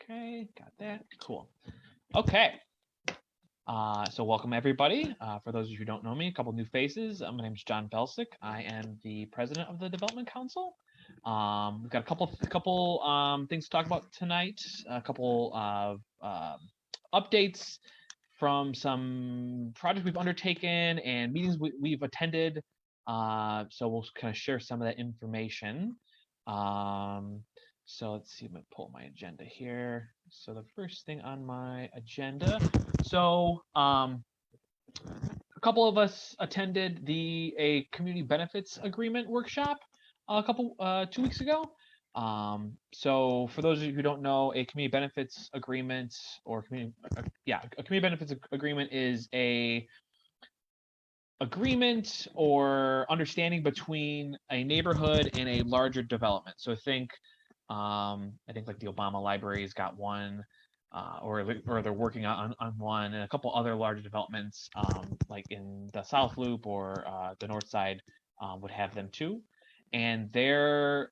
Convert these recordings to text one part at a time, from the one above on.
Okay, got that. Cool. Okay. So welcome everybody. For those of you who don't know me, a couple new faces. My name is John Belsick. I am the president of the Development Council. We've got a couple things to talk about tonight. A couple of updates from some projects we've undertaken and meetings we've attended. So we'll kind of share some of that information. So let's see, I'm gonna pull my agenda here. So the first thing on my agenda, so a couple of us attended a community benefits agreement workshop a couple 2 weeks ago. So for those of you who don't know, a community benefits agreement or a community benefits agreement is a agreement or understanding between a neighborhood and a larger development. So I think like the Obama Library's got one, or they're working on one, and a couple other large developments, like in the South Loop or the North Side, would have them too, and they're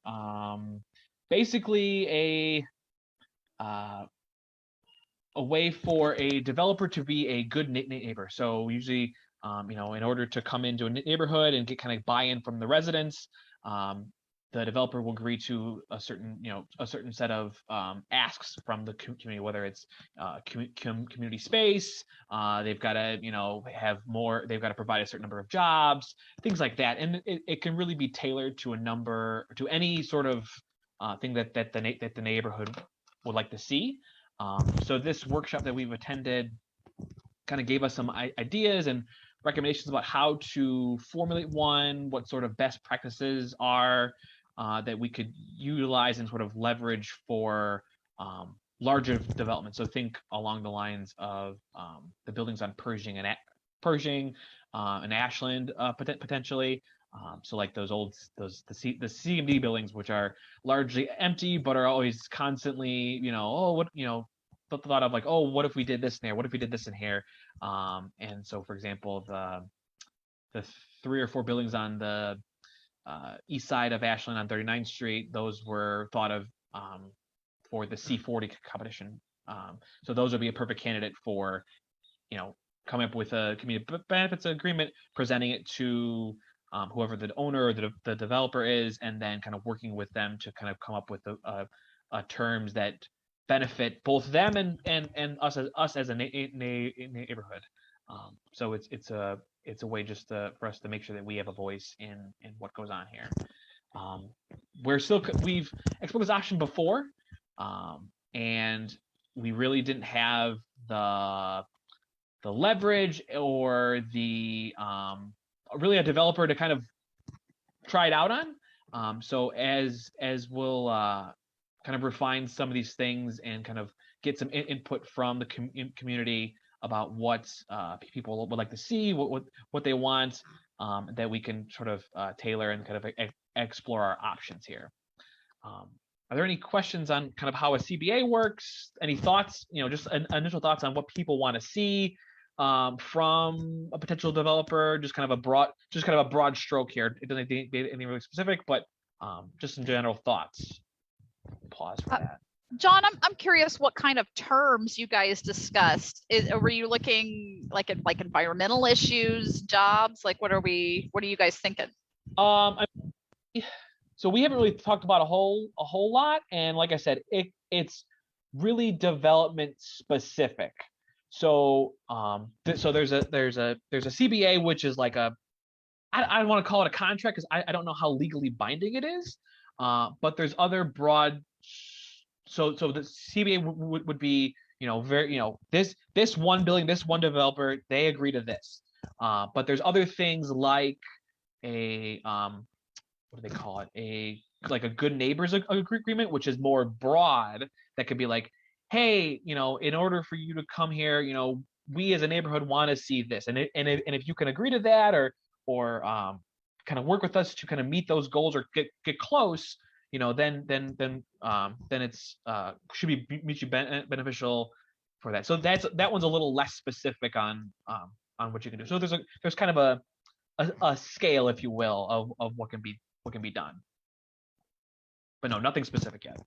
basically a way for a developer to be a good neighbor. So usually, in order to come into a neighborhood and get kind of buy-in from the residents, the developer will agree to a certain set of asks from the community, whether it's community space, they've got to have more, they've got to provide a certain number of jobs, things like that, and it can really be tailored to any sort of thing that the neighborhood would like to see. So this workshop that we've attended kind of gave us some ideas and recommendations about how to formulate one, what sort of best practices are that we could utilize and sort of leverage for larger development. So think along the lines of the buildings on Pershing and Ashland potentially. So like the CMD buildings, which are largely empty but are always constantly, the thought of like, oh, what if we did this in there? What if we did this in here? And so, for example, the 3 or 4 buildings on the east side of Ashland on 39th Street, those were thought of for the C40 competition. So those would be a perfect candidate for, coming up with a community benefits agreement, presenting it to whoever the owner or the developer is, and then kind of working with them to kind of come up with terms that benefit both them and us as a neighborhood. So it's a way just for us to make sure that we have a voice in what goes on here. We've explored this option before, and we really didn't have the leverage or the really a developer to kind of try it out on. So as we'll kind of refine some of these things and kind of get some input from the community about what people would like to see, what they want, that we can sort of tailor and kind of explore our options here. Are there any questions on kind of how a CBA works? Any thoughts, just initial thoughts on what people want to see from a potential developer? Just kind of a broad stroke here. It doesn't be anything really specific, but just some general thoughts. Pause for that. John, I'm curious what kind of terms you guys discussed. Were you looking like at environmental issues, jobs? Like what are you guys thinking? So we haven't really talked about a whole lot, and like I said, it's really development specific. So so there's a CBA, which is like I don't want to call it a contract because I don't know how legally binding it is. But there's other broad. So the CBA would be, this one building, this one developer, they agree to this. But there's other things like what do they call it? Like a good neighbors agreement, which is more broad. That could be like, hey, in order for you to come here, we as a neighborhood want to see this, and if you can agree to that, or kind of work with us to kind of meet those goals or get close, then it's should be mutually beneficial for that. So that one's a little less specific on what you can do. So there's kind of a scale, if you will, of what can be done. But no, nothing specific yet.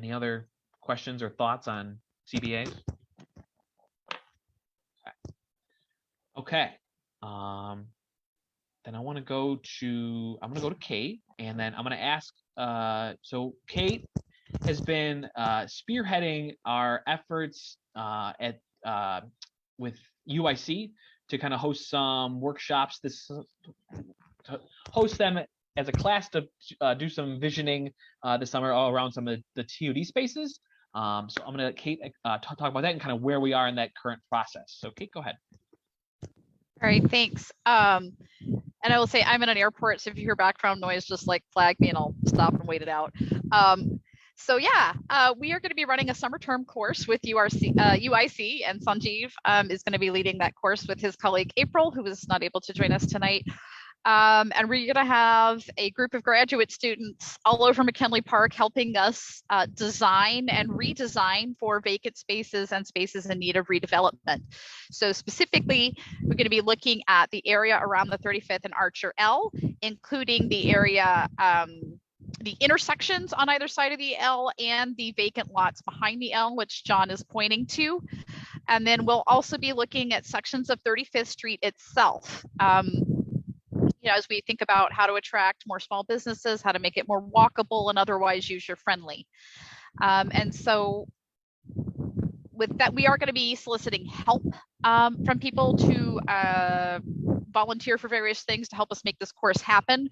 Any other questions or thoughts on CBAs? Okay. Then I'm gonna go to Kate, and then I'm gonna ask. So Kate has been spearheading our efforts at with UIC to kind of host some workshops. To host them as a class to do some visioning this summer all around some of the TOD spaces. So I'm gonna let Kate talk about that and kind of where we are in that current process. So Kate, go ahead. All right, thanks. And I will say I'm in an airport, so if you hear background noise, just like flag me and I'll stop and wait it out. So yeah, we are going to be running a summer term course with UIC, and Sanjeev is going to be leading that course with his colleague April, who was not able to join us tonight. And we're going to have a group of graduate students all over McKinley Park helping us design and redesign for vacant spaces and spaces in need of redevelopment. So specifically, we're going to be looking at the area around the 35th and Archer L, including the area, the intersections on either side of the L and the vacant lots behind the L, which John is pointing to. And then we'll also be looking at sections of 35th Street itself. As we think about how to attract more small businesses, how to make it more walkable and otherwise user-friendly. And so with that, we are going to be soliciting help from people to volunteer for various things to help us make this course happen.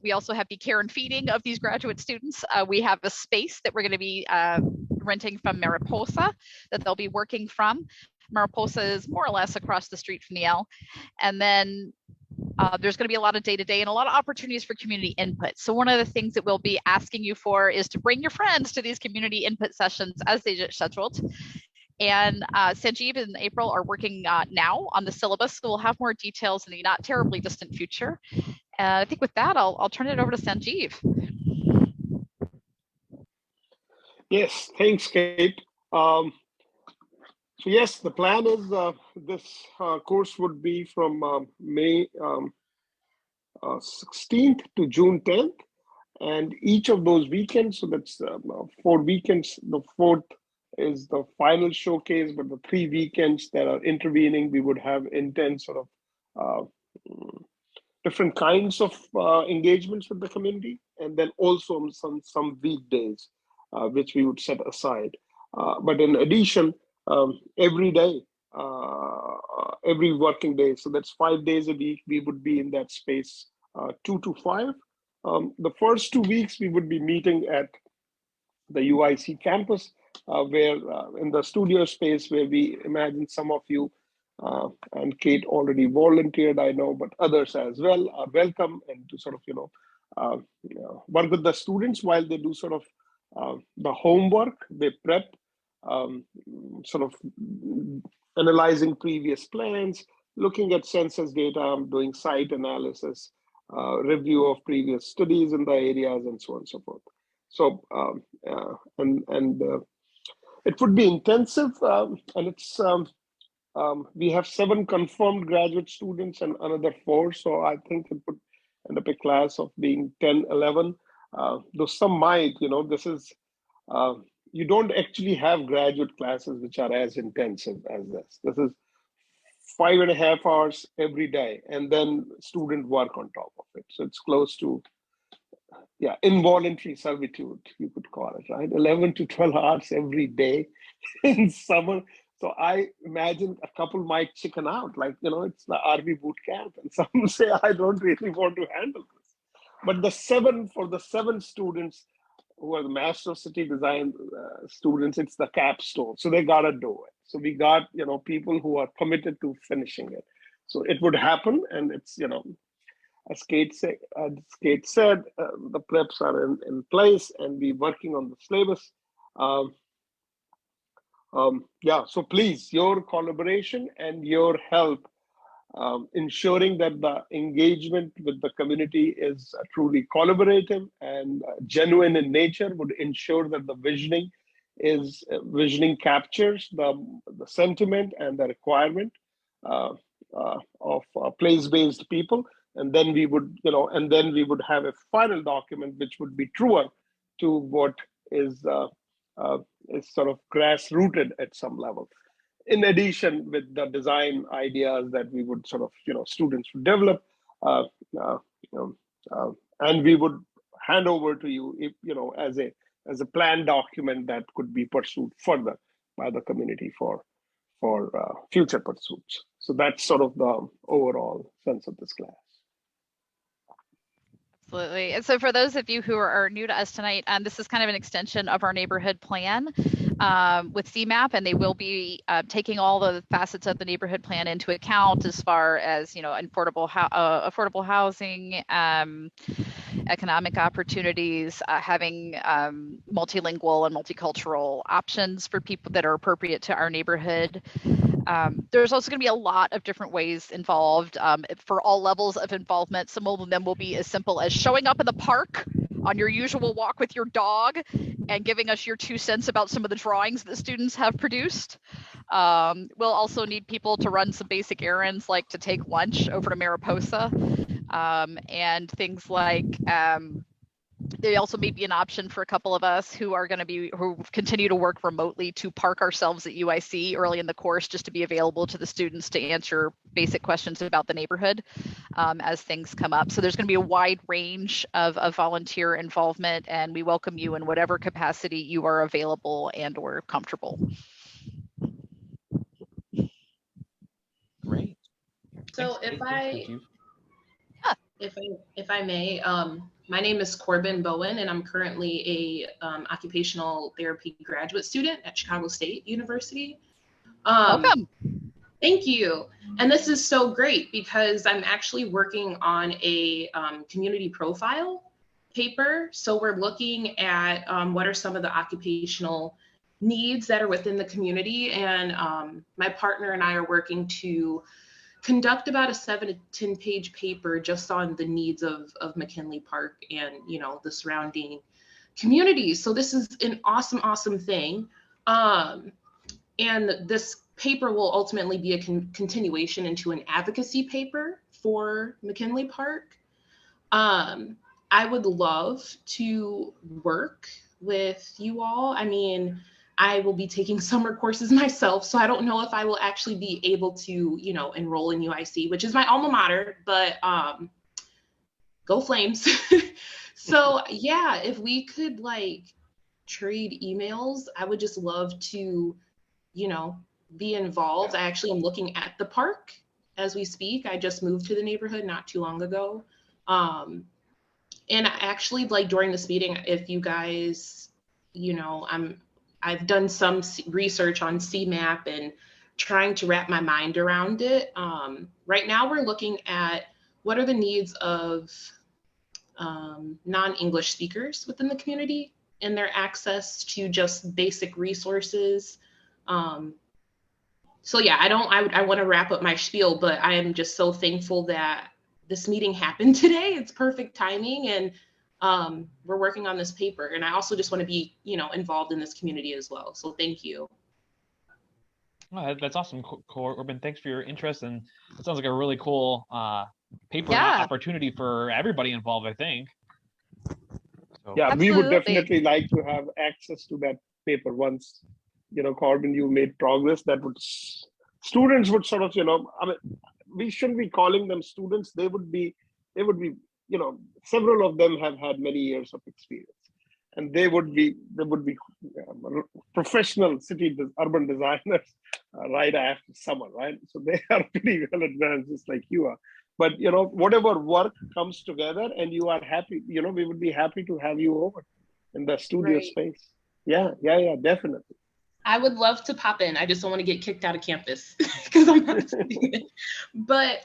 We also have the care and feeding of these graduate students. We have a space that we're going to be renting from Mariposa that they'll be working from. Mariposa is more or less across the street from the L. And then there's going to be a lot of day-to-day and a lot of opportunities for community input. So one of the things that we'll be asking you for is to bring your friends to these community input sessions as they get scheduled. And Sanjeev and April are working now on the syllabus, so we'll have more details in the not terribly distant future. I think with that, I'll turn it over to Sanjeev. Yes, thanks, Kate. So yes, the plan is this course would be from May 16th to June 10th. And each of those weekends, so that's 4 weekends, the 4th is the final showcase, but the 3 weekends that are intervening, we would have intense sort of different kinds of engagements with the community, and then also some weekdays, which we would set aside. But in addition, every day, every working day, so that's 5 days a week, we would be in that space 2 to 5. The first 2 weeks, we would be meeting at the UIC campus, where in the studio space where we imagine some of you, and Kate already volunteered, I know, but others as well are welcome, and to sort of, work with the students while they do sort of the homework, they prep, sort of analyzing previous plans, looking at census data, doing site analysis, review of previous studies in the areas, and so on and so forth. So, it would be intensive, and it's we have 7 confirmed graduate students and another 4. So I think it would end up a class of being 10, 11. Though some might, this is, you don't actually have graduate classes which are as intensive as this. This is 5.5 hours every day, and then student work on top of it. So it's close to, involuntary servitude, you could call it, right? 11 to 12 hours every day in summer. So I imagine a couple might chicken out, like, it's the Army boot camp, and some say, I don't really want to handle this. But the 7 students who are the Master of City Design students, it's the capstone. So they gotta do it. So we got, people who are committed to finishing it. So it would happen, and it's, as Kate said, the preps are in place, and we're working on the syllabus. So please, your collaboration and your help, ensuring that the engagement with the community is truly collaborative and genuine in nature would ensure that the visioning captures the sentiment and the requirement of place-based people. And then we would, have a final document which would be truer to what is is sort of grassrooted at some level. In addition, with the design ideas that we would sort of, students would develop, uh, uh, and we would hand over to you, if, as a plan document that could be pursued further by the community for future pursuits. So that's sort of the overall sense of this class. Absolutely. And so for those of you who are new to us tonight, this is kind of an extension of our neighborhood plan with CMAP, and they will be taking all the facets of the neighborhood plan into account as far as, affordable housing, economic opportunities, having multilingual and multicultural options for people that are appropriate to our neighborhood. There's also going to be a lot of different ways involved for all levels of involvement. Some of them will be as simple as showing up in the park on your usual walk with your dog and giving us your 2 cents about some of the drawings that students have produced. We'll also need people to run some basic errands, like to take lunch over to Mariposa, and things like there also may be an option for a couple of us who continue to work remotely to park ourselves at UIC early in the course, just to be available to the students to answer basic questions about the neighborhood as things come up. So there's going to be a wide range of volunteer involvement, and we welcome you in whatever capacity you are available and or comfortable. Great. So if I may, my name is Corbin Bowen, and I'm currently a occupational therapy graduate student at Chicago State University. Welcome. Thank you. And this is so great because I'm actually working on a community profile paper. So we're looking at what are some of the occupational needs that are within the community. And my partner and I are working to conduct about a 7 to 10 page paper just on the needs of McKinley Park and, the surrounding communities. So this is an awesome thing. And this paper will ultimately be a continuation into an advocacy paper for McKinley Park. I would love to work with you all. I mean, I will be taking summer courses myself, so I don't know if I will actually be able to, enroll in UIC, which is my alma mater, but go Flames. So yeah, if we could trade emails, I would just love to, be involved. I actually am looking at the park as we speak. I just moved to the neighborhood not too long ago. And actually, during this meeting, if you guys, I've done some research on CMAP and trying to wrap my mind around it. Right now, we're looking at what are the needs of non-English speakers within the community and their access to just basic resources. So yeah, I want to wrap up my spiel, but I am just so thankful that this meeting happened today. It's perfect timing, and we're working on this paper. And I also just want to be, involved in this community as well. So thank you. Oh, that's awesome, Corbin. Thanks for your interest, and it sounds like a really cool paper opportunity for everybody involved, I think. So. Yeah, Absolutely. we would definitely like to have access to that paper once, Corbin, you made progress. That would, students would sort of, we shouldn't be calling them students. They would be, several of them have had many years of experience, and they would be professional urban designers right after summer, right? So they are pretty well advanced, just like you are. But whatever work comes together and you are happy, we would be happy to have you over in the studio space. Yeah, definitely. I would love to pop in. I just don't want to get kicked out of campus because I'm not a student. But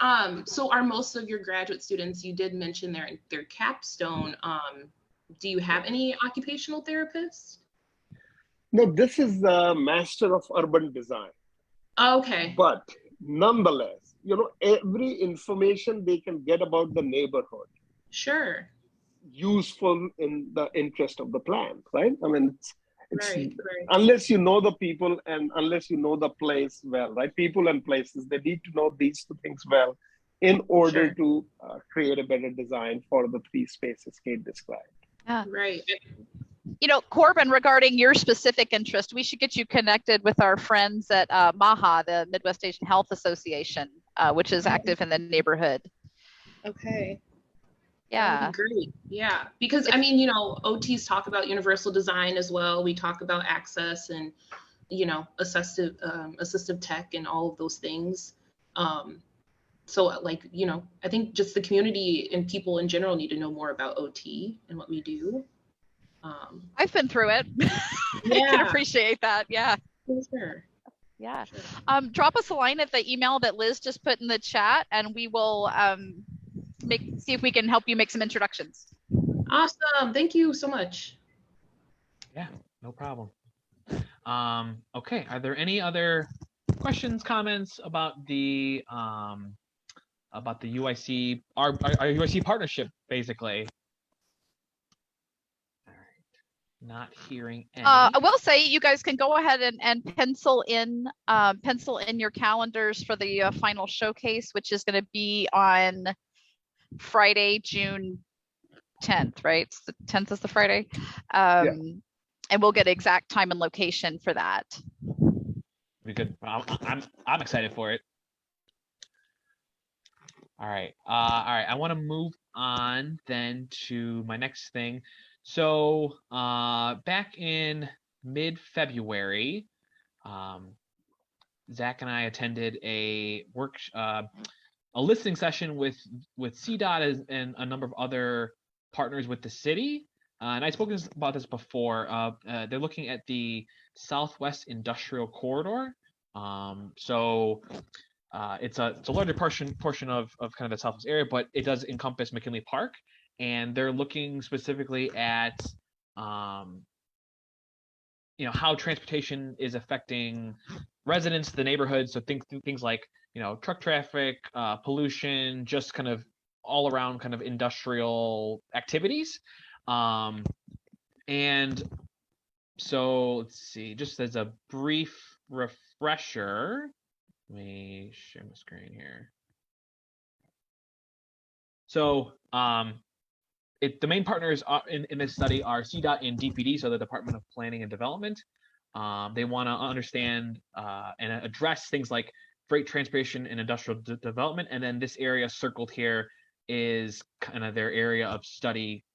so are most of your graduate students, you did mention their capstone. Do you have any occupational therapists? No, this is the Master of Urban Design. Okay. But nonetheless, every information they can get about the neighborhood. Sure. Useful in the interest of the plan, right? I mean, it's right. Unless you know the people and unless you know the place well, right? People and places, they need to know these two things well in order to create a better design for the 3 spaces Kate described. Yeah. Right. Corbin, regarding your specific interest, we should get you connected with our friends at MAHA, the Midwest Asian Health Association, which is active in the neighborhood. Okay. Yeah. That would be great. Yeah. Because I mean, OTs talk about universal design as well. We talk about access and, assistive tech and all of those things. So like, I think just the community and people in general need to know more about OT and what we do. I've been through it. Yeah. I can appreciate that. Yeah. For sure. Yeah. Sure. Drop us a line at the email that Liz just put in the chat, and we will see if we can help you make some introductions. Awesome. Thank you so much. Yeah, no problem. Okay, are there any other questions, comments about the UIC, our UIC partnership, basically? All right, not hearing any. I will say you guys can go ahead and pencil in your calendars for the final showcase, which is going to be on Friday, June 10th, right? It's the 10th is the Friday. And we'll get exact time and location for that. Be good. I'm excited for it. All right. I want to move on then to my next thing. So back in mid-February, Zach and I attended a listening session with CDOT and a number of other partners with the city. And I've spoken about this before. They're looking at the Southwest Industrial Corridor. So it's a larger portion of kind of the Southwest area, but it does encompass McKinley Park. And they're looking specifically at how transportation is affecting residents, the neighborhood. So things like truck traffic, pollution, just kind of all around kind of industrial activities. And so let's see, just as a brief refresher, let me share my screen here. So the main partners in this study are CDOT and DPD, so the Department of Planning and Development. They want to understand and address things like freight transportation and industrial development. And then this area circled here is kind of their area of study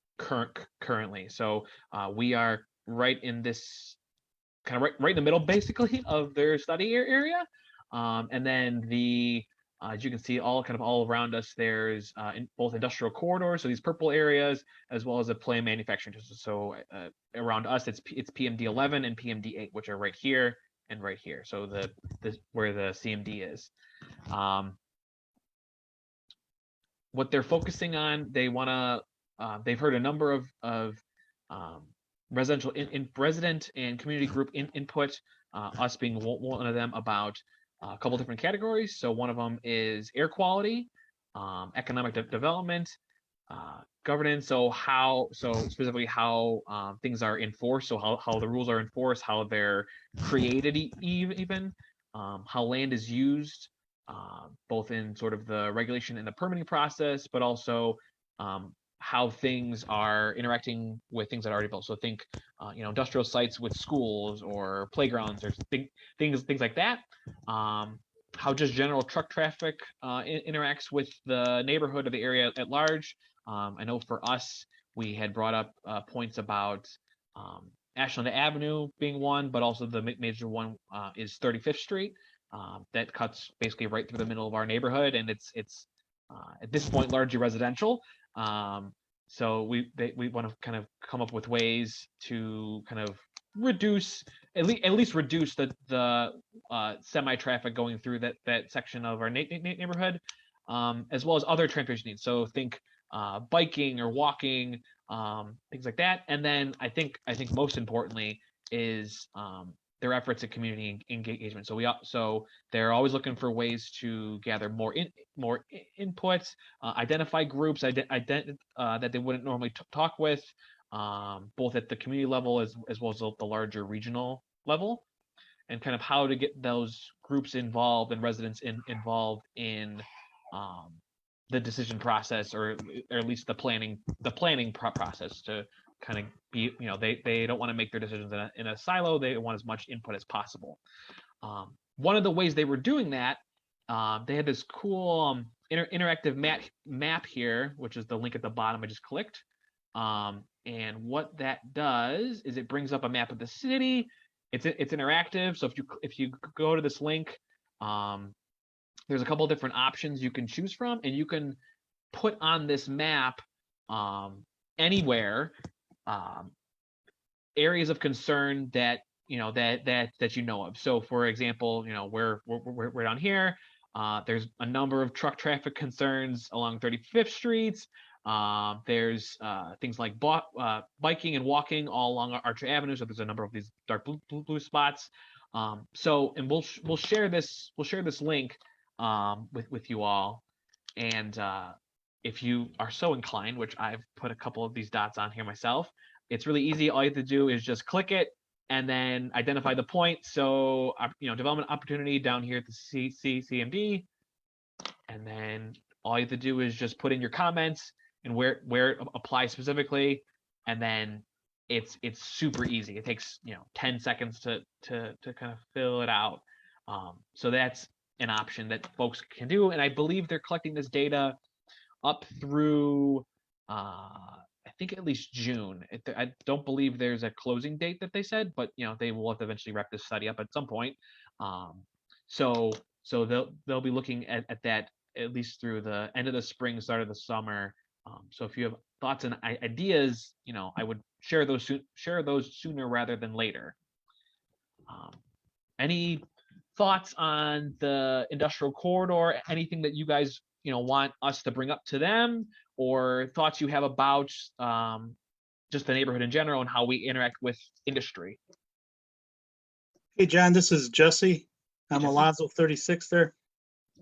currently. So we are right in this kind of right in the middle, basically, of their study area. And then as you can see, all around us, there's both industrial corridors, so these purple areas, as well as a play manufacturing. So around us, it's PMD 11 and PMD 8, which are right here and right here. So where the CMD is. What they're focusing on, they've heard a number of residential resident and community group input, us being one of them, about a couple different categories. So one of them is air quality, economic development, governance. So specifically how things are enforced. So how the rules are enforced, how they're created, even how land is used, both in sort of the regulation and the permitting process, but also how things are interacting with things that are already built. So think, industrial sites with schools or playgrounds or things like that. How just general truck traffic interacts with the neighborhood or the area at large. I know for us, we had brought up points about Ashland Avenue being one, but also the major one is 35th Street. That cuts basically right through the middle of our neighborhood, and it's at this point largely residential. So we want to kind of come up with ways to kind of reduce at least reduce the semi traffic going through that section of our neighborhood, as well as other transportation needs. So think biking or walking, things like that. And then I think most importantly is their efforts at community engagement. So they're always looking for ways to gather more inputs, identify groups that they wouldn't normally talk with, both at the community level as well as the larger regional level, and kind of how to get those groups involved and residents involved in the decision process, or at least the planning process to kind of be, they don't want to make their decisions in a silo. They want as much input as possible. One of the ways they were doing that, they had this cool interactive map here, which is the link at the bottom I just clicked. And what that does is it brings up a map of the city. It's interactive. So if you go to this link, there's a couple different options you can choose from, and you can put on this map anywhere areas of concern that that you know of. So for example, we're down here. There's a number of truck traffic concerns along 35th Street. There's things like biking and walking all along Archer Avenue. So there's a number of these dark blue spots. And we'll share this link with you all. And if you are so inclined, which I've put a couple of these dots on here myself, it's really easy. All you have to do is just click it and then identify the point. So development opportunity down here at the CMD, and then all you have to do is just put in your comments and where it applies specifically, and then it's super easy. It takes 10 seconds to kind of fill it out. So that's an option that folks can do, and I believe they're collecting this data up through I think at least June. I don't believe there's a closing date that they said, but they will have to eventually wrap this study up at some point. So they'll be looking at that at least through the end of the spring, start of the summer. So if you have thoughts and ideas, I would share those sooner rather than later. Any thoughts on the industrial corridor? Anything that you guys want us to bring up to them, or thoughts you have about just the neighborhood in general and how we interact with industry? Hey, John, this is Jesse. I'm Alonzo 36 there.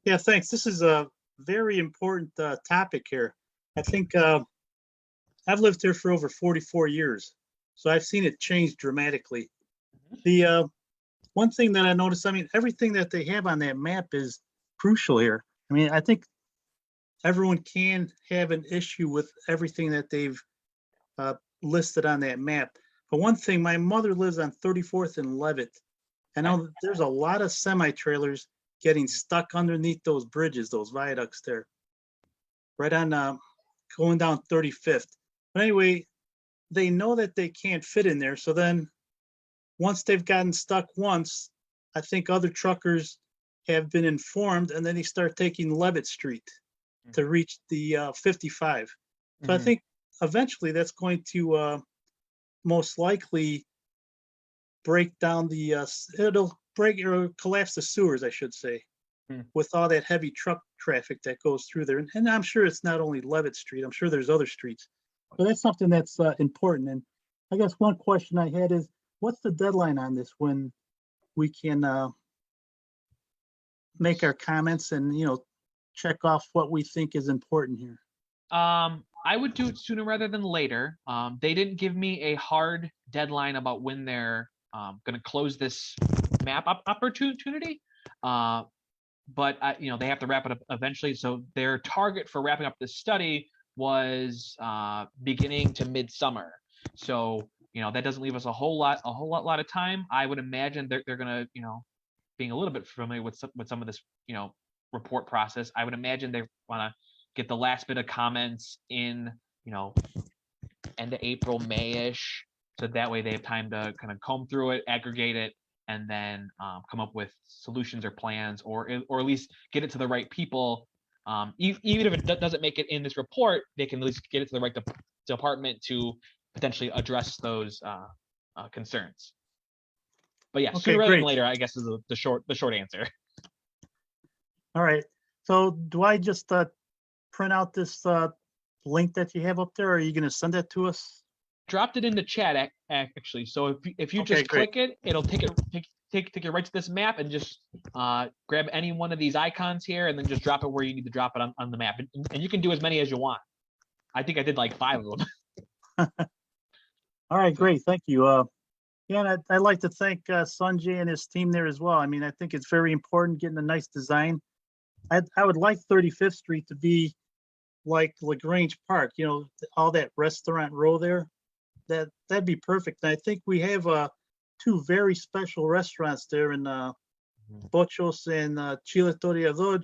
Yeah, thanks. This is a very important topic here. I think I've lived here for over 44 years, so I've seen it change dramatically. The one thing that I noticed, everything that they have on that map is crucial here. I think everyone can have an issue with everything that they've listed on that map. But one thing, my mother lives on 34th and Leavitt. I know that there's a lot of semi-trailers getting stuck underneath those bridges, those viaducts there, right on going down 35th. But anyway, they know that they can't fit in there. So then once they've gotten stuck once, I think other truckers have been informed, and then they start taking Leavitt Street to reach the 55. So I think eventually that's going to most likely break down it'll break or collapse the sewers, I should say, with all that heavy truck traffic that goes through there. And I'm sure it's not only Leavitt Street, I'm sure there's other streets. But that's something that's important. And I guess one question I had is, what's the deadline on this when we can make our comments and, check off what we think is important here? I would do it sooner rather than later. They didn't give me a hard deadline about when they're going to close this map opportunity, but they have to wrap it up eventually. So their target for wrapping up this study was beginning to midsummer. So that doesn't leave us a whole lot of time. I would imagine they're going to being a little bit familiar with some of this report process, I would imagine they want to get the last bit of comments in end of April, May-ish, so that way they have time to kind of comb through it, aggregate it, and then come up with solutions or plans, or at least get it to the right people. Even if it doesn't make it in this report, they can at least get it to the right department to potentially address those concerns. But yeah, sooner rather than later, I guess, is the short answer. All right. So do I just print out this link that you have up there, or are you going to send that to us? Dropped it in the chat actually. So if you just click it, it'll take it right to this map, and just grab any one of these icons here, and then just drop it where you need to drop it on the map. And you can do as many as you want. I think I did like 5 of them. All right, great. Thank you. Yeah, and I'd like to thank Sanjay and his team there as well. I think it's very important getting a nice design. I would like 35th Street to be like LaGrange Park, all that restaurant row there. that'd be perfect. And I think we have two very special restaurants there in Bochos and Chile Toreador.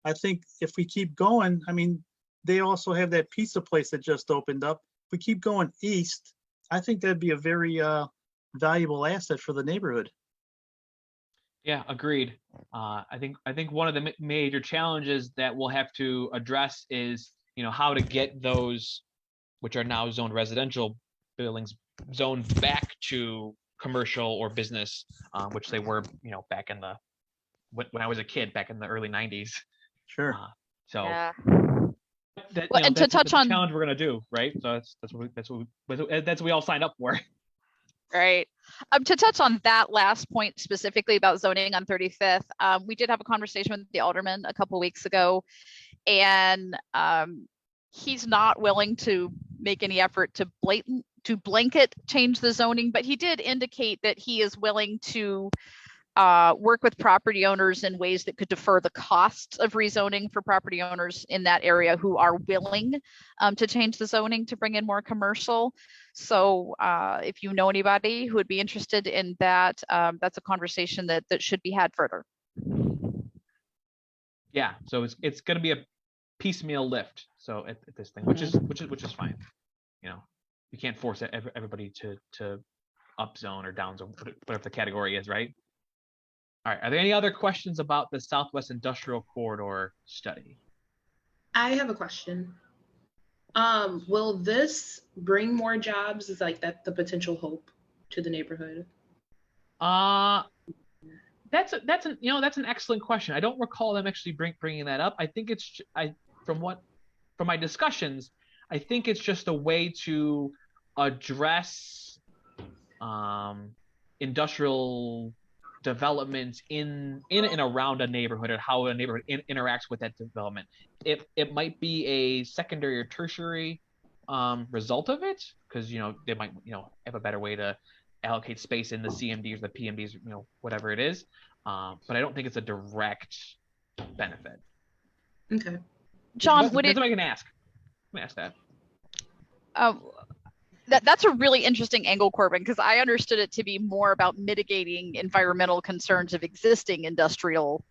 I think if we keep going, I mean, they also have that pizza place that just opened up. If we keep going east, I think that'd be a very valuable asset for the neighborhood. Yeah, agreed. I think one of the major challenges that we'll have to address is, how to get those, which are now zoned residential buildings, zoned back to commercial or business, which they were, back in the when I was a kid, back in the early '90s. Sure. So Yeah. that, and to touch on the challenge we're gonna do, right? So that's what we all signed up for. Right. To touch on that last point specifically about zoning on 35th, we did have a conversation with the alderman a couple weeks ago, and he's not willing to make any effort to blanket change the zoning, but he did indicate that he is willing to work with property owners in ways that could defer the cost of rezoning for property owners in that area who are willing to change the zoning to bring in more commercial. So if you know anybody who would be interested in that, that's a conversation that should be had further. Yeah, so it's going to be a piecemeal lift. So at this thing, which is fine. You can't force everybody to up zone or down zone, whatever the category is, right? All right. Are there any other questions about the Southwest Industrial Corridor study? I have a question. Will this bring more jobs? Is like that the potential hope to the neighborhood? That's an excellent question. I don't recall them actually bringing that up. I think from my discussions, I think it's just a way to address industrial development in and around a neighborhood, or how a neighborhood interacts with that development. It might be a secondary or tertiary result of it, because they might have a better way to allocate space in the CMDs or the PMDs, whatever it is. But I don't think it's a direct benefit. Okay. John, that's what I can ask. I'm gonna ask that. That's a really interesting angle, Corbin, because I understood it to be more about mitigating environmental concerns of existing industrial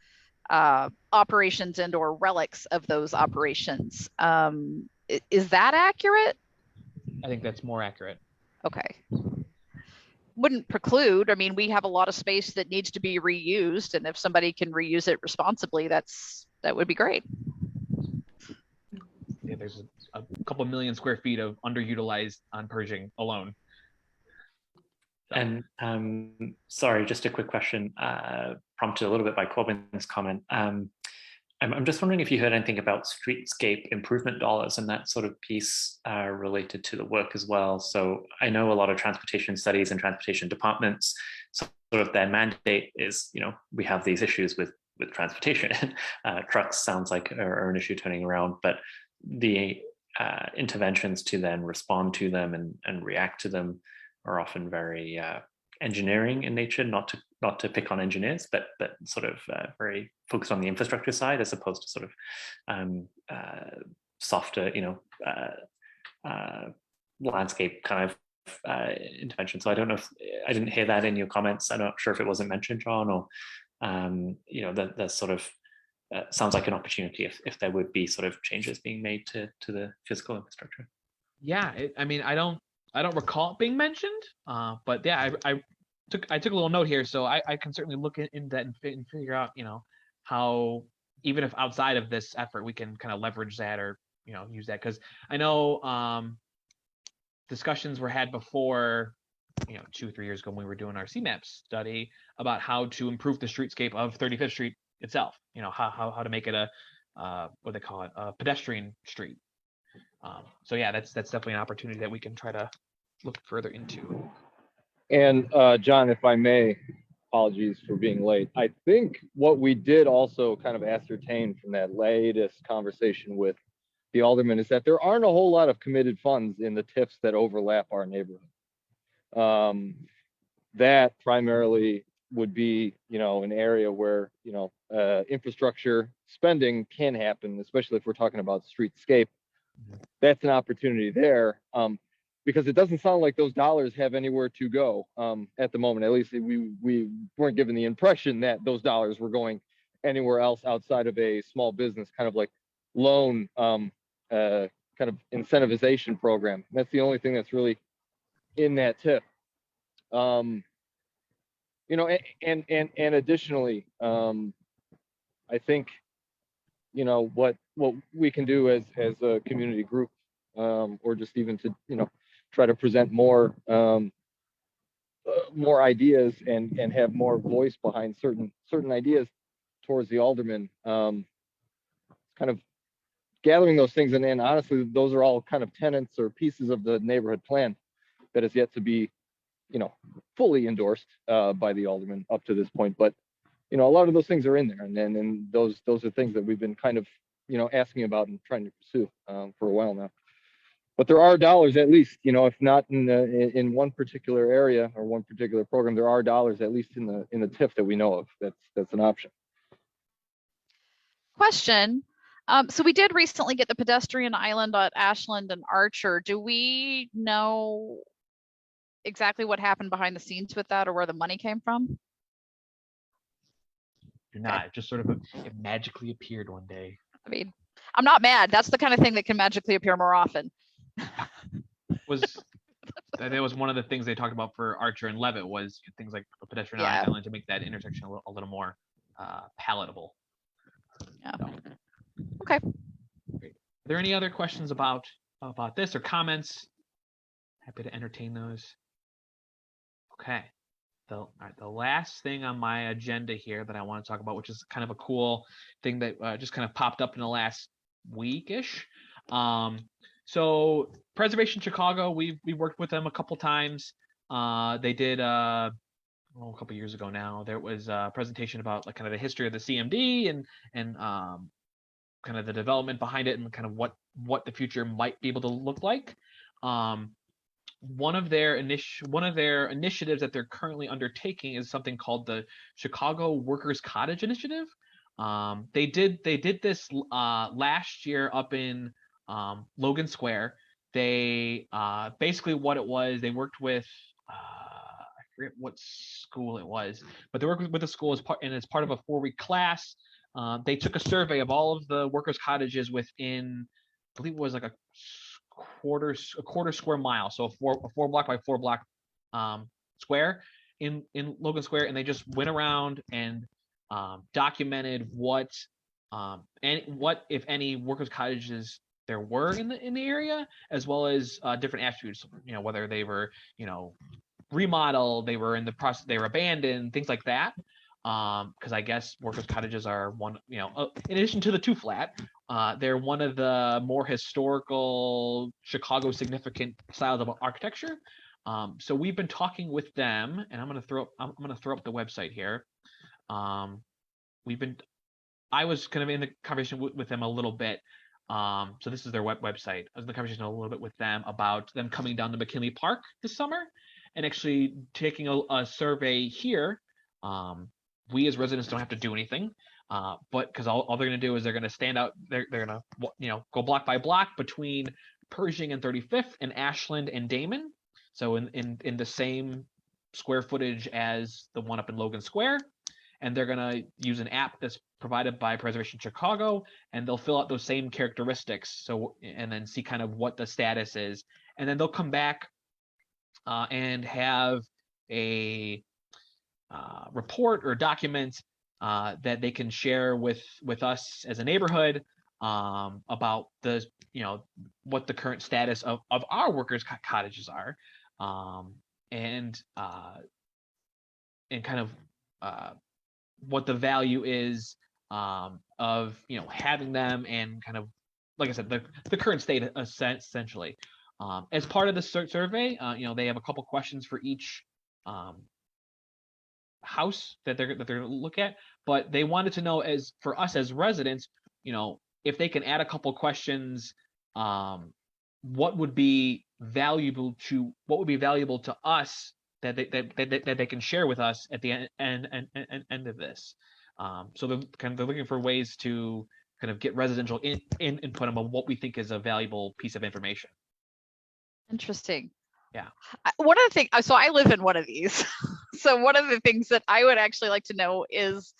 operations and or relics of those operations. Is that accurate? I think that's more accurate. Okay. Wouldn't preclude. I mean, we have a lot of space that needs to be reused, and if somebody can reuse it responsibly, that would be great. Yeah, there's a couple million square feet of underutilized on Pershing alone. So. And sorry, just a quick question, prompted a little bit by Corbin's comment. I'm just wondering if you heard anything about streetscape improvement dollars and that sort of piece related to the work as well. So I know a lot of transportation studies and transportation departments, sort of their mandate is, we have these issues with transportation. Trucks sounds like are an issue turning around, but the interventions to then respond to them and react to them are often very engineering in nature, not to pick on engineers, but sort of very focused on the infrastructure side, as opposed to sort of softer, landscape kind of intervention. So I don't know if I didn't hear that in your comments. I'm not sure if it wasn't mentioned, John, or the sort of sounds like an opportunity if there would be sort of changes being made to the physical infrastructure. Yeah, I mean, I don't recall it being mentioned, but yeah, I took a little note here, so I can certainly look into that and figure out, how, even if outside of this effort, we can kind of leverage that or use that, because I know discussions were had before, 2 or 3 years ago when we were doing our CMAP study about how to improve the streetscape of 35th Street itself. How to make it what they call it, a pedestrian street. So yeah, that's definitely an opportunity that we can try to look further into. And John, if I may, apologies for being late. I think what we did also kind of ascertain from that latest conversation with the alderman is that there aren't a whole lot of committed funds in the TIFs that overlap our neighborhood. That primarily would be, an area where, infrastructure spending can happen, especially if we're talking about streetscape. That's an opportunity there. because it doesn't sound like those dollars have anywhere to go at the moment. At least we weren't given the impression that those dollars were going anywhere else outside of a small business kind of like loan kind of incentivization program. That's the only thing that's really in that tip. You know, and additionally, I think, you know, what we can do as a community group, or just even to, you know, try to present more more ideas and have more voice behind certain ideas towards the aldermen. Kind of gathering those things, and honestly, those are all kind of tenets or pieces of the neighborhood plan that is yet to be, you know, fully endorsed by the aldermen up to this point. But you know, a lot of those things are in there, and those are things that we've been kind of, you know, asking about and trying to pursue for a while now. But there are dollars, at least, you know, if not in one particular area or one particular program, there are dollars at least in the TIF that we know of. That's an option. Question. So we did recently get the pedestrian island at Ashland and Archer. Do we know exactly what happened behind the scenes with that, or where the money came from? Do not. It just sort of it magically appeared one day. I mean, I'm not mad. That's the kind of thing that can magically appear more often. That was one of the things they talked about for Archer and Leavitt, was things like a pedestrian island to make that intersection a little more palatable. Yeah. So. Okay. Great. Are there any other questions about this or comments? Happy to entertain those. Okay. The last thing on my agenda here that I want to talk about, which is kind of a cool thing that just kind of popped up in the last week-ish. So Preservation Chicago, we worked with them a couple times. They did a couple years ago now. There was a presentation about like kind of the history of the CMD and kind of the development behind it and kind of what the future might be able to look like. One of their initiatives that they're currently undertaking is something called the Chicago Workers Cottage Initiative. They did this last year up in Logan Square. They basically what it was, they worked with I forget what school it was, but they worked with the school as part of a 4-week class. They took a survey of all of the workers' cottages within, I believe it was like a quarter square mile, so a 4 block by 4 block square in Logan Square, and they just went around and documented what if any workers' cottages there were in the area, as well as different attributes, you know, whether they were, you know, remodeled, they were in the process, they were abandoned, things like that. Because I guess workers' cottages are one, you know, in addition to the 2-flat, they're one of the more historical Chicago significant styles of architecture. So we've been talking with them, and I'm gonna throw up the website here. I was kind of in the conversation with them a little bit. So this is their website. I was in the conversation a little bit with them about them coming down to McKinley Park this summer and actually taking a survey here. We as residents don't have to do anything, but because all they're going to do is they're going to stand out. They're going to, you know, go block by block between Pershing and 35th and Ashland and Damon. So in the same square footage as the one up in Logan Square. And they're going to use an app that's provided by Preservation Chicago, and they'll fill out those same characteristics. So, and then see kind of what the status is. And then they'll come back and have a report or document that they can share with us as a neighborhood about the, you know, what the current status of our workers' cottages are, and kind of what the value is of, you know, having them, and kind of, like I said, the current state essentially. As part of the survey, you know, they have a couple questions for each house that they're going to look at, but they wanted to know, as for us as residents, you know, if they can add a couple questions, what would be valuable to us that they can share with us at the end of this. So they're looking for ways to kind of get residential input on what we think is a valuable piece of information. Interesting. Yeah. One of the things, so I live in one of these. So one of the things that I would actually like to know is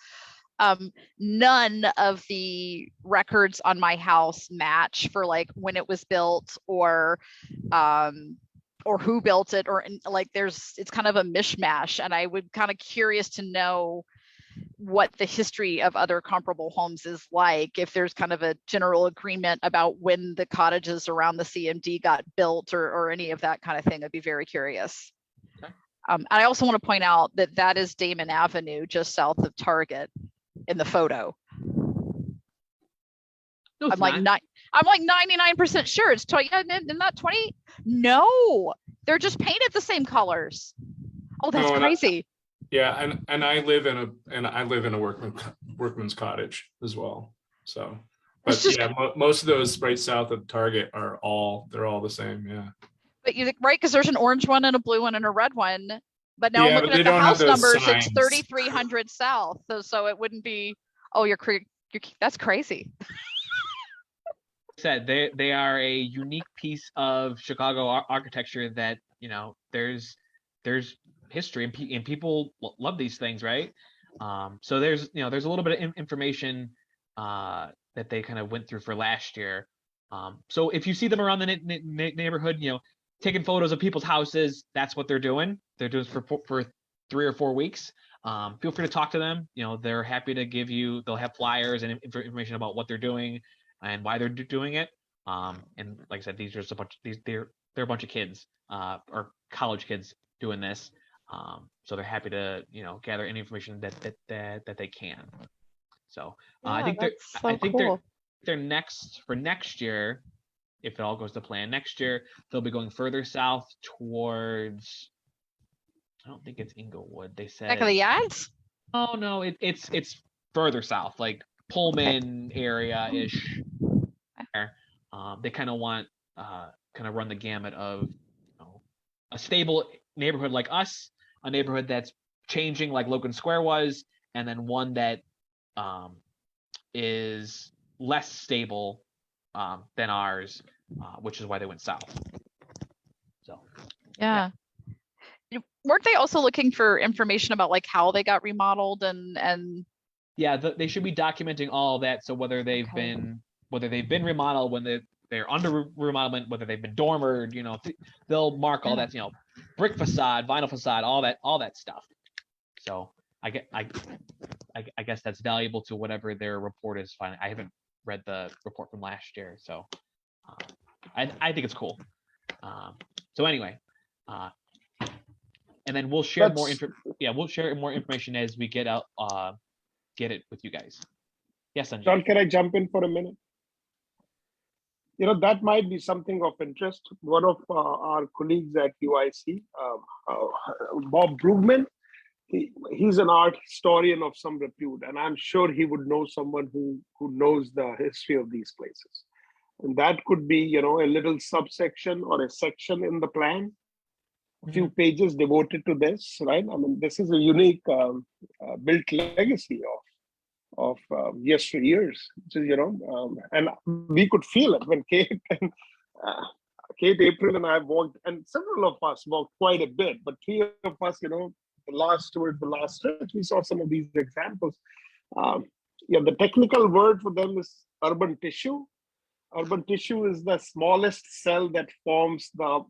none of the records on my house match for like when it was built or who built it, or like it's kind of a mishmash. And I would kind of curious to know what the history of other comparable homes is like, if there's kind of a general agreement about when the cottages around the CMD got built or any of that kind of thing. I'd be very curious. Okay. And I also want to point out that that is Damon Avenue, just south of Target in the photo. No, I'm like 99% sure it's 20. Isn't that 20? No, they're just painted the same colors. Oh, that's crazy. Yeah, and I live in a workman's cottage as well. So, but yeah, most of those right south of Target they're all the same. Yeah. But you right, because there's an orange one and a blue one and a red one. But now I'm looking at the house numbers. It's 3300 south, so it wouldn't be. Oh, that's crazy. Said they are a unique piece of Chicago architecture that there's history and people love these things, right? So there's a little bit of information that they kind of went through for last year. So if you see them around the neighborhood, taking photos of people's houses, that's what they're doing. They're doing for 3 or 4 weeks. Feel free to talk to them. They're happy to give you. They'll have flyers and information about what they're doing and why they're doing it. And like I said, these are just they're a bunch of kids or college kids doing this. So they're happy to gather any information that they can. So I think they're next for next year, if it all goes to plan. Next year they'll be going further south towards. I don't think it's Inglewood. They said. Back of the yards? Oh no, it's further south, like Pullman area ish. They kind of want run the gamut of a stable neighborhood like us, a neighborhood that's changing like Logan Square was, and then one that is less stable than ours, which is why they went south. So yeah. Weren't they also looking for information about like how they got remodeled and yeah, they should be documenting all of that. So whether they've been remodeled, when they're under remodelement, whether they've been dormered, they'll mark all that, brick facade, vinyl facade, all that stuff. So I guess that's valuable to whatever their report is. Fine. I haven't read the report from last year, so I think it's cool. So anyway, and then we'll share we'll share more information as we get it with you guys. Yes, Sanjay. John, can I jump in for a minute? That might be something of interest. One of our colleagues at UIC, Bob Brugman, he's an art historian of some repute, and I'm sure he would know someone who knows the history of these places. And that could be, a little subsection or a section in the plan, a few pages devoted to this, right? I mean, this is a unique built legacy of yesteryears, and we could feel it when Kate, April, and I walked, and several of us walked quite a bit, but 3 of us, towards the last stretch, we saw some of these examples. The technical word for them is urban tissue. Urban tissue is the smallest cell that forms the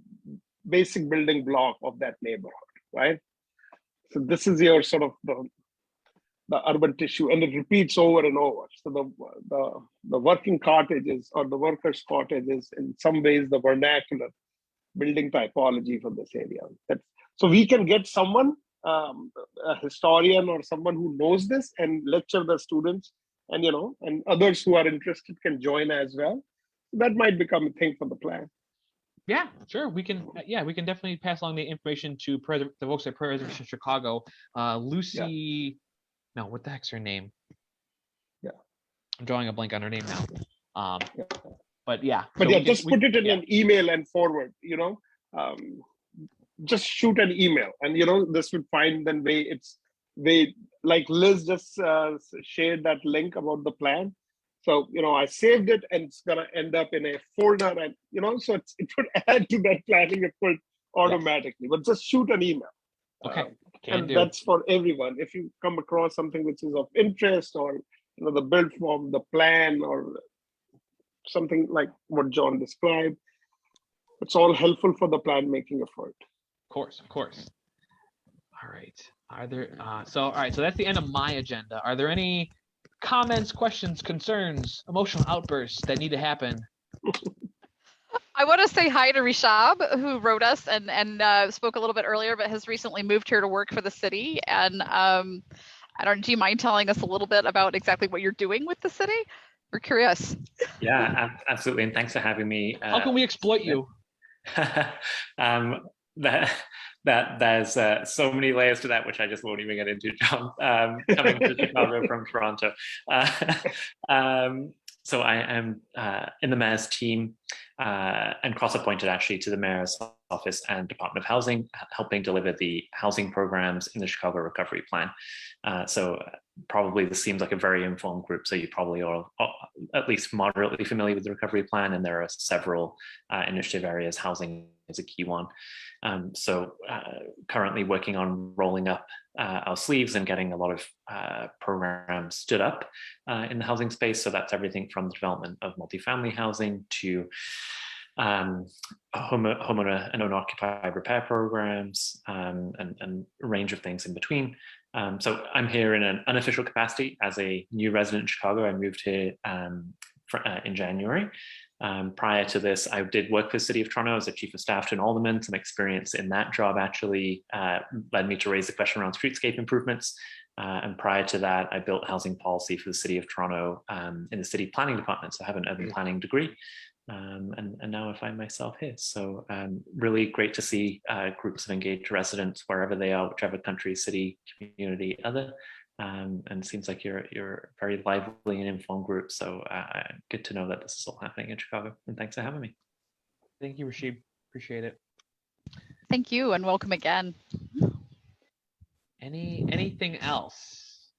basic building block of that neighborhood, right? So this is your sort of the urban tissue, and it repeats over and over. So the working cottages or the workers' cottage is in some ways the vernacular building typology for this area. So we can get someone, a historian or someone who knows this, and lecture the students, and and others who are interested can join as well. That might become a thing for the plan. Yeah, sure. We can definitely pass along the information to the folks at Preservation Chicago. Lucy. Yeah. No, what the heck's her name? Yeah, I'm drawing a blank on her name now. But yeah. But so just put it in an email and forward. Just shoot an email, and this would find then way like Liz just shared that link about the plan. So, I saved it and it's going to end up in a folder and, so it would add to that planning effort automatically, but just shoot an email. Okay. And that's for everyone. If you come across something which is of interest or, the build form, the plan, or something like what John described, it's all helpful for the plan making effort. Of course. All right. Are there, all right, so that's the end of my agenda. Are there any comments, questions, concerns, emotional outbursts that need to happen? I want to say hi to Rishab, who wrote us and spoke a little bit earlier, but has recently moved here to work for the city. And do you mind telling us a little bit about exactly what you're doing with the city? We're curious. Yeah, absolutely. And thanks for having me. How can we exploit you? There's so many layers to that, which I just won't even get into, John, coming to Chicago from Toronto. So I am in the mayor's team and cross-appointed actually to the mayor's office and Department of Housing, helping deliver the housing programs in the Chicago Recovery Plan. So probably this seems like a very informed group, so you probably are at least moderately familiar with the Recovery Plan, and there are several initiative areas. Housing is a key one. So currently working on rolling up our sleeves and getting a lot of programs stood up in the housing space. So that's everything from the development of multifamily housing to homeowner and owner-occupied repair programs and a range of things in between. So I'm here in an unofficial capacity as a new resident in Chicago. I moved here in January. Prior to this, I did work for the City of Toronto as a chief of staff to an alderman. Some experience in that job actually led me to raise the question around streetscape improvements. And prior to that, I built housing policy for the City of Toronto in the city planning department. So I have an urban planning degree. And now I find myself here. So really great to see groups of engaged residents wherever they are, whichever country, city, community, other. And it seems like you're a very lively and informed group. So good to know that this is all happening in Chicago. And thanks for having me. Thank you, Rashid. Appreciate it. Thank you and welcome again. Anything else?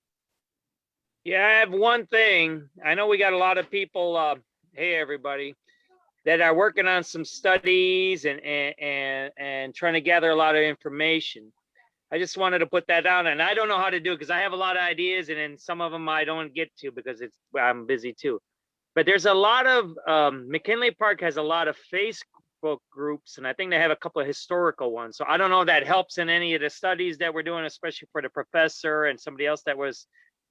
Yeah, I have one thing. I know we got a lot of people, hey everybody, that are working on some studies and trying to gather a lot of information. I just wanted to put that down, and I don't know how to do it because I have a lot of ideas, and then some of them I don't get to because I'm busy too. But there's a lot of McKinley Park has a lot of Facebook groups, and I think they have a couple of historical ones. So I don't know if that helps in any of the studies that we're doing, especially for the professor and somebody else that was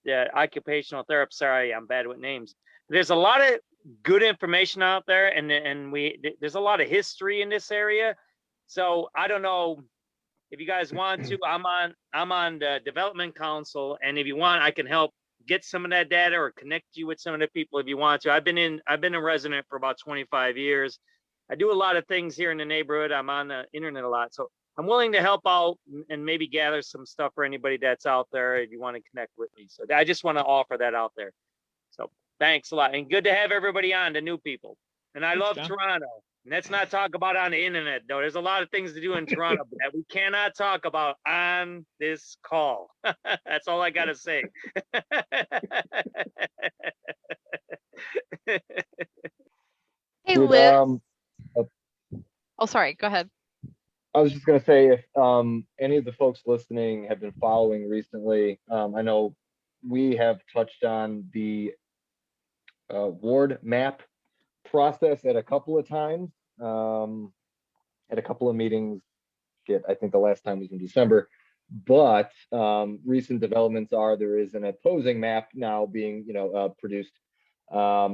the occupational therapist. Sorry, I'm bad with names. There's a lot of good information out there, and there's a lot of history in this area. So I don't know. If you guys want to, I'm on the development council, and if you want, I can help get some of that data or connect you with some of the people if you want to. I've been a resident for about 25 years. I do a lot of things here in the neighborhood. I'm on the internet a lot, so I'm willing to help out and maybe gather some stuff for anybody that's out there if you want to connect with me. So I just want to offer that out there. So thanks a lot, and good to have everybody on, the new people. And I love Toronto. And let's not talk about on the internet, though. There's a lot of things to do in Toronto that we cannot talk about on this call. That's all I got to say. Hey, Liz. Oh, sorry. Go ahead. I was just going to say, if any of the folks listening have been following recently, I know we have touched on the ward map process at a couple of times, at a couple of meetings. I think the last time was in December, but recent developments are there is an opposing map now being produced. I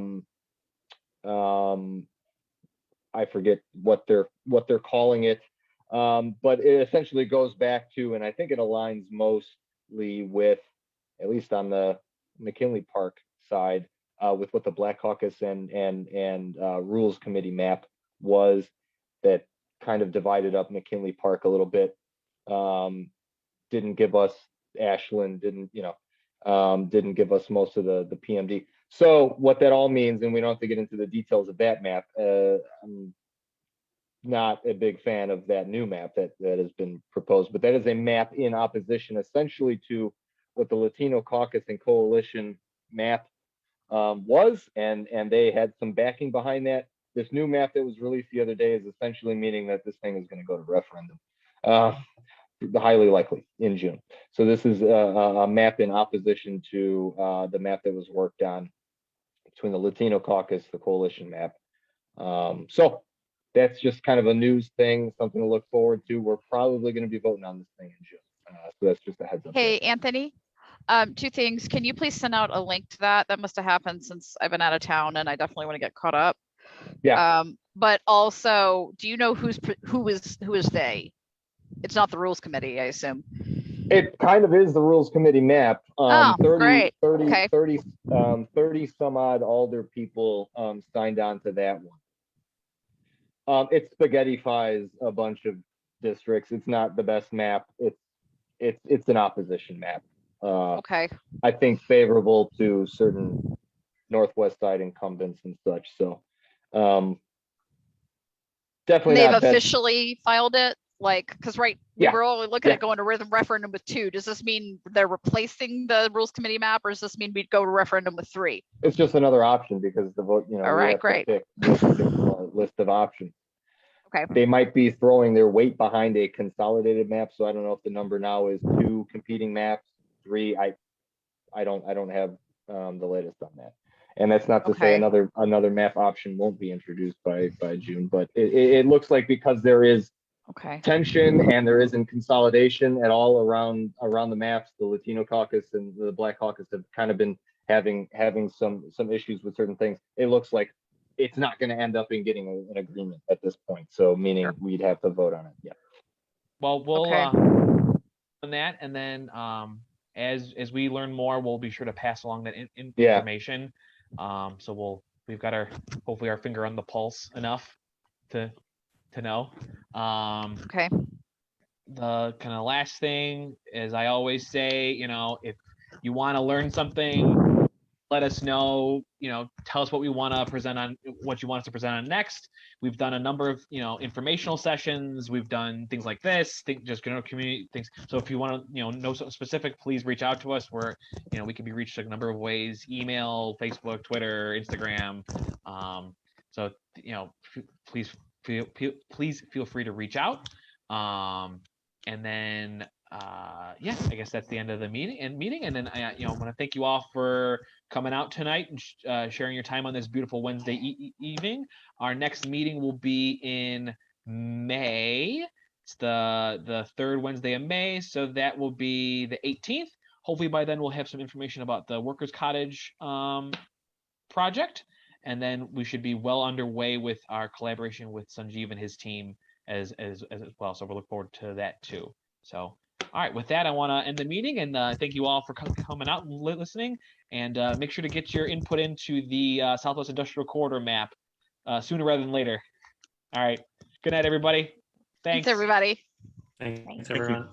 forget what they're calling it, but it essentially goes back to, and I think it aligns mostly with, at least on the McKinley Park side, with what the Black Caucus and Rules Committee map was, that kind of divided up McKinley Park a little bit. Didn't give us Ashland, didn't give us most of the PMD. So what that all means, and we don't have to get into the details of that map. I'm not a big fan of that new map that has been proposed, but that is a map in opposition essentially to what the Latino Caucus and Coalition map was, and they had some backing behind that. This new map that was released the other day is essentially meaning that this thing is going to go to referendum, highly likely in June. So this is a map in opposition to the map that was worked on between the Latino caucus, the coalition map. So that's just kind of a news thing, something to look forward to. We're probably going to be voting on this thing in June. So that's just a heads up. Hey, Anthony, two things. Can you please send out a link to that? That must have happened since I've been out of town, and I definitely want to get caught up. Yeah. But also, do you know who is they? It's not the rules committee, I assume. It kind of is the rules committee map. 30, great. 30, Okay. 30 some odd alder people signed on to that one. It spaghettifies a bunch of districts. It's not the best map. It's an opposition map. Okay. I think favorable to certain Northwest side incumbents and such. So definitely They've not officially filed it, like, because we Yeah. were only looking at going to referendum with 2. Does this mean they're replacing the rules committee map, or does this mean we'd go to referendum with 3? It's just another option because the vote, All right, great. we have to pick a list of options. Okay. They might be throwing their weight behind a consolidated map, so I don't know if the number now is 2 competing maps, 3. I don't have the latest on that. And that's not to say another map option won't be introduced by June, but it looks like because there is tension and there isn't consolidation at all around the maps, the Latino caucus and the Black caucus have kind of been having some issues with certain things. It looks like it's not going to end up in getting an agreement at this point. So meaning we'd have to vote on it. Yeah. Well, we'll on that, and then as we learn more, we'll be sure to pass along that information. So we've got hopefully our finger on the pulse enough to know. Okay. The kind of last thing is, I always say, if you want to learn something, let us know. Tell us what we want to present on, what you want us to present on next. We've done a number of informational sessions. We've done things like this, just community things. So if you want to know something specific, please reach out to us. We're we can be reached a number of ways: email, Facebook, Twitter, Instagram. So please feel free to reach out. And then I guess that's the end of the meeting. And then I want to thank you all for coming out tonight and sharing your time on this beautiful Wednesday evening. Our next meeting will be in May. It's the third Wednesday of May, so that will be the 18th. Hopefully by then we'll have some information about the Workers' Cottage project, and then we should be well underway with our collaboration with Sanjeev and his team as well. So we'll look forward to that too. So, all right, with that, I want to end the meeting, and thank you all for coming out and listening. And make sure to get your input into the Southwest Industrial Corridor map sooner rather than later. All right. Good night, everybody. Thanks, everybody. Thanks everyone.